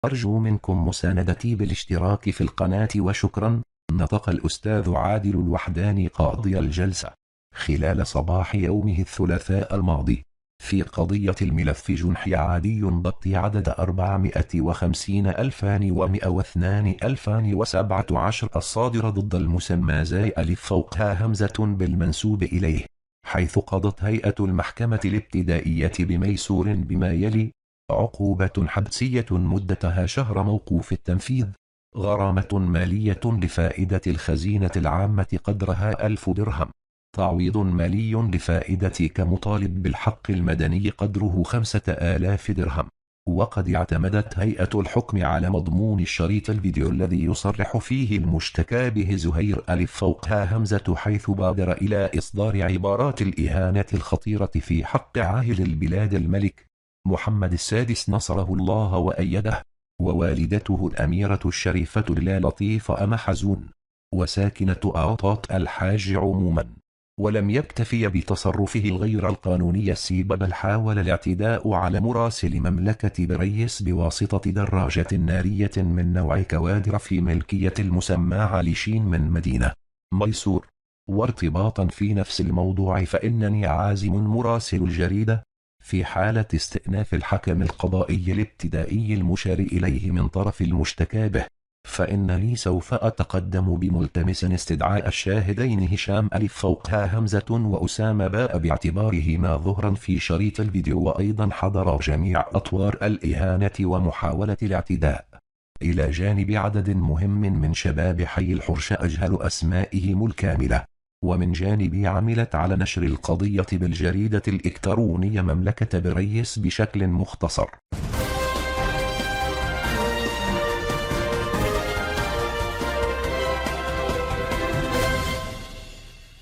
أرجو منكم مساندتي بالاشتراك في القناة وشكرا. نطق الأستاذ عادل الوحداني قاضي الجلسة خلال صباح يومه الثلاثاء الماضي في قضية الملف جنحي عادي ضبط عدد 450,102,2017 الصادر ضد المسمى زي ألف فوقها همزة بالمنسوب إليه، حيث قضت هيئة المحكمة الابتدائية بميسور بما يلي: عقوبة حبسية مدتها شهر موقوف التنفيذ، غرامة مالية لفائدة الخزينة العامة قدرها 1000 درهم، تعويض مالي لفائدة كمطالب بالحق المدني قدره 5000 درهم. وقد اعتمدت هيئة الحكم على مضمون الشريط الفيديو الذي يصرح فيه المشتكى به زهير ألف فوقها همزة، حيث بادر إلى إصدار عبارات الإهانة الخطيرة في حق عاهل البلاد الملك محمد السادس نصره الله وأيده، ووالدته الأميرة الشريفة لا لطيفة أم حزون، وساكنة أعطاط الحاج عموما. ولم يكتفي بتصرفه الغير القانوني السيب، بل حاول الاعتداء على مراسل مملكة بريس بواسطة دراجة نارية من نوع كوادر في ملكية المسمى علي شين من مدينة ميسور. وارتباطا في نفس الموضوع، فإنني عازم مراسل الجريدة في حالة استئناف الحكم القضائي الابتدائي المشار إليه من طرف المشتكى به، فإنني سوف أتقدم بملتمس استدعاء الشاهدين هشام ألف فوقها همزة وأسامة باء باعتبارهما ظهرا في شريط الفيديو، وأيضا حضر جميع أطوار الإهانة ومحاولة الاعتداء، إلى جانب عدد مهم من شباب حي الحرش أجهل أسمائهم الكاملة. ومن جانبي عملت على نشر القضية بالجريدة الإلكترونية مملكة بريس بشكل مختصر.